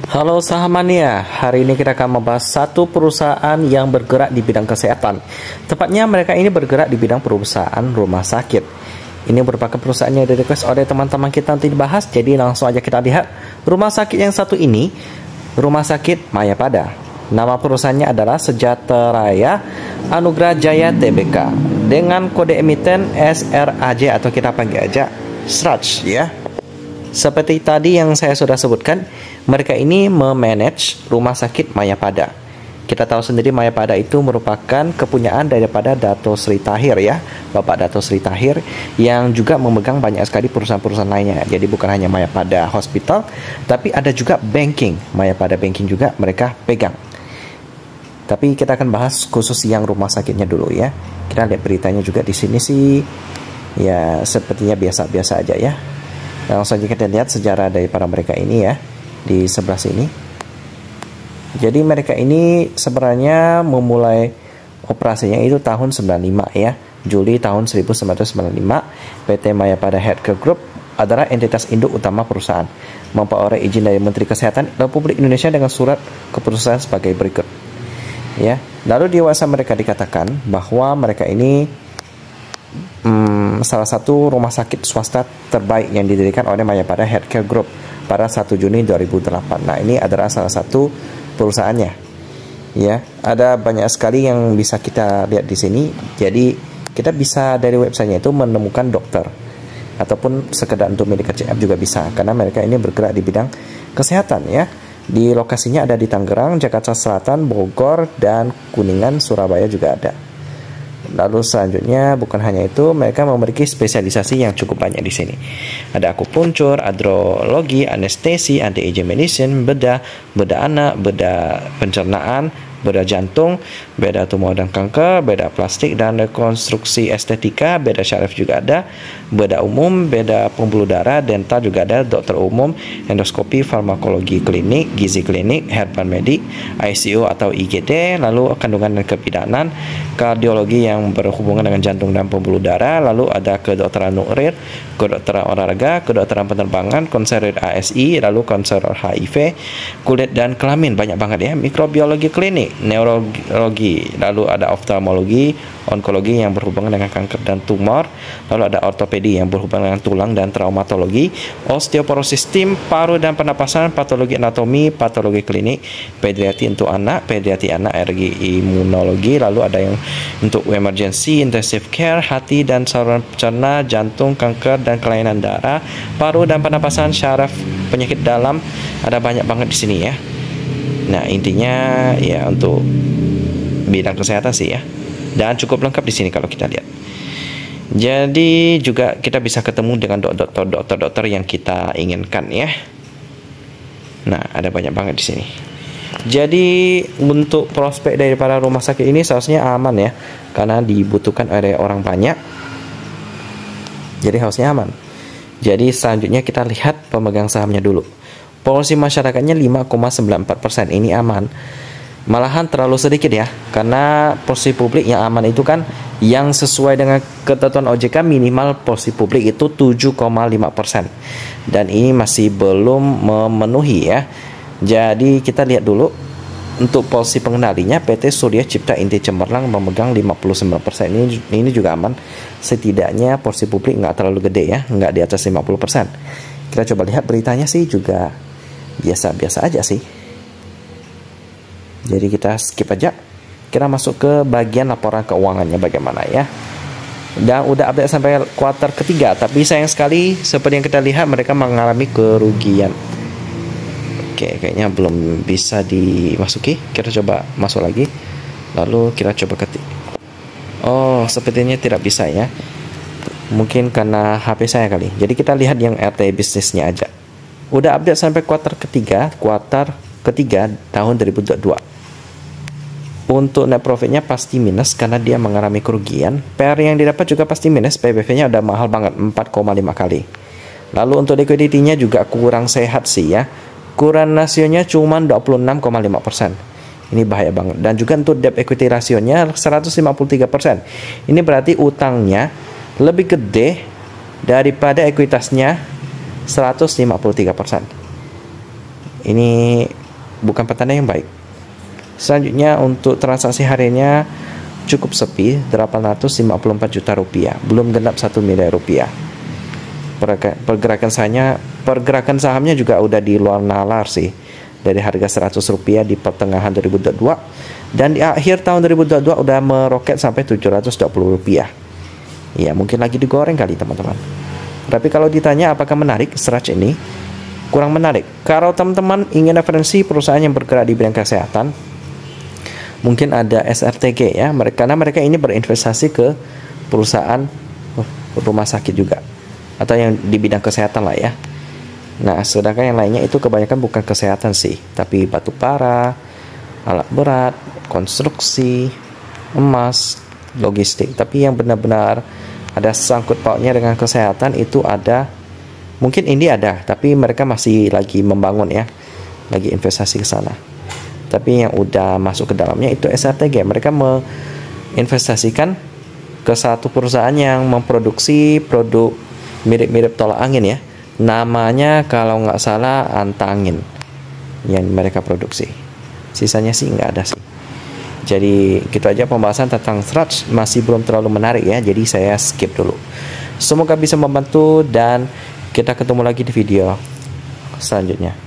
Halo saham mania, hari ini kita akan membahas satu perusahaan yang bergerak di bidang kesehatan. Tepatnya mereka ini bergerak di bidang perusahaan rumah sakit. Ini merupakan perusahaan yang di-request oleh teman-teman kita untuk dibahas, jadi langsung aja kita lihat rumah sakit yang satu ini, Rumah Sakit Mayapada. Nama perusahaannya adalah Sejahtera Anugerah Jaya Tbk dengan kode emiten SRAJ atau kita panggil aja SRAJ ya. Seperti tadi yang saya sudah sebutkan, mereka ini memanage Rumah Sakit Mayapada. Kita tahu sendiri Mayapada itu merupakan kepunyaan daripada Dato Sri Tahir ya, Bapak Dato Sri Tahir, yang juga memegang banyak sekali perusahaan-perusahaan lainnya. Jadi bukan hanya Mayapada Hospital, tapi ada juga banking. Mayapada Banking juga mereka pegang. Tapi kita akan bahas khusus yang rumah sakitnya dulu ya. Kita lihat beritanya juga di sini sih, ya sepertinya biasa-biasa aja ya. Langsung saja kita lihat sejarah daripada mereka ini ya, di sebelah sini. Jadi mereka ini sebenarnya memulai operasinya itu tahun 95 ya, Juli tahun 1995. PT Mayapada Healthcare Group adalah entitas induk utama perusahaan, memperoleh izin dari Menteri Kesehatan Republik Indonesia dengan surat keputusan sebagai berikut. Ya, lalu di website mereka dikatakan bahwa mereka ini salah satu rumah sakit swasta terbaik yang didirikan oleh Mayapada Healthcare Group pada 1 Juni 2008. Nah, ini adalah salah satu perusahaannya. Ya, ada banyak sekali yang bisa kita lihat di sini. Jadi, kita bisa dari websitenya itu menemukan dokter ataupun sekedar untuk medical check up juga bisa, karena mereka ini bergerak di bidang kesehatan ya. Di lokasinya ada di Tangerang, Jakarta Selatan, Bogor, dan Kuningan, Surabaya juga ada. Lalu selanjutnya bukan hanya itu, mereka memiliki spesialisasi yang cukup banyak di sini. Ada akupunktur, andrologi, anestesi, anti-aging medicine, bedah anak, bedah pencernaan, bedah jantung, bedah tumor dan kanker, bedah plastik dan rekonstruksi estetika, bedah syaraf juga ada, bedah umum, bedah pembuluh darah, dental juga ada, dokter umum, endoskopi, farmakologi klinik, gizi klinik, herban medik, ICU atau IGD, lalu kandungan dan kebidanan, kardiologi yang berhubungan dengan jantung dan pembuluh darah, lalu ada kedokteran nuklir, kedokteran olahraga, kedokteran penerbangan, konselor ASI, lalu konselor HIV, kulit dan kelamin, banyak banget ya, mikrobiologi klinik, neurologi, lalu ada oftalmologi, onkologi yang berhubungan dengan kanker dan tumor, lalu ada ortopedi yang berhubungan dengan tulang dan traumatologi, osteoporosis tim, paru dan pernapasan, patologi anatomi, patologi klinik, pediatri untuk anak, pediatri anak, alergi imunologi, lalu ada yang untuk emergency, intensive care, hati dan saluran cerna, jantung, kanker dan kelainan darah, paru dan pernapasan, syaraf, penyakit dalam, ada banyak banget di sini ya. Nah, intinya ya untuk bidang kesehatan sih ya. Dan cukup lengkap di sini kalau kita lihat. Jadi juga kita bisa ketemu dengan dokter yang kita inginkan ya. Nah, ada banyak banget di sini. Jadi untuk prospek daripada rumah sakit ini seharusnya aman ya, karena dibutuhkan oleh orang banyak. Jadi harusnya aman. Jadi selanjutnya kita lihat pemegang sahamnya dulu. Porsi masyarakatnya 5,94%, ini aman. Malahan terlalu sedikit ya, karena porsi publik yang aman itu kan yang sesuai dengan ketentuan OJK minimal porsi publik itu 7,5%. Dan ini masih belum memenuhi ya. Jadi kita lihat dulu untuk porsi pengendalinya PT Surya Cipta Inti Cemerlang memegang 59%. Ini juga aman. Setidaknya porsi publik nggak terlalu gede ya, nggak di atas 50%. Kita coba lihat beritanya sih juga biasa-biasa aja sih. Jadi kita skip aja. Kita masuk ke bagian laporan keuangannya bagaimana ya. Dan udah update sampai kuartal ketiga, tapi sayang sekali seperti yang kita lihat mereka mengalami kerugian. Oke, kayaknya belum bisa dimasuki. Kita coba masuk lagi. Lalu kita coba ketik. Oh, sepertinya tidak bisa ya. Mungkin karena HP saya kali. Jadi kita lihat yang RT bisnisnya aja. Udah update sampai kuartal ketiga tahun 2022. Untuk net profitnya pasti minus karena dia mengalami kerugian. PR yang didapat juga pasti minus. PBV-nya udah mahal banget, 4,5 kali. Lalu untuk liquidity-nya juga kurang sehat sih ya. Kurang rasionya cuma 26,5%. Ini bahaya banget. Dan juga untuk debt equity rasionya 153%. Ini berarti utangnya lebih gede daripada ekuitasnya 153%. ini bukan petanda yang baik. Selanjutnya untuk transaksi hariannya cukup sepi, 854 juta rupiah, belum genap 1 miliar rupiah. Pergerakan sahamnya juga udah di luar nalar sih, dari harga 100 rupiah di pertengahan 2022 dan di akhir tahun 2022 udah meroket sampai 720 rupiah. Ya mungkin lagi digoreng kali teman-teman. Tapi kalau ditanya apakah menarik, Strach ini kurang menarik. Kalau teman-teman ingin referensi perusahaan yang bergerak di bidang kesehatan, mungkin ada SRTG ya, karena mereka ini berinvestasi ke perusahaan rumah sakit juga, atau yang di bidang kesehatan lah ya. Nah, sedangkan yang lainnya itu kebanyakan bukan kesehatan sih, tapi batu bara, alat berat, konstruksi, emas, logistik. Tapi yang benar-benar ada sangkut pautnya dengan kesehatan itu ada, mungkin ini ada, tapi mereka masih lagi membangun ya, lagi investasi ke sana. Tapi yang udah masuk ke dalamnya itu SRTG. Mereka menginvestasikan ke satu perusahaan yang memproduksi produk mirip-mirip tolak angin ya. Namanya kalau nggak salah Antangin yang mereka produksi. Sisanya sih nggak ada sih. Jadi gitu aja pembahasan tentang Strach, masih belum terlalu menarik ya. Jadi saya skip dulu. Semoga bisa membantu dan kita ketemu lagi di video selanjutnya.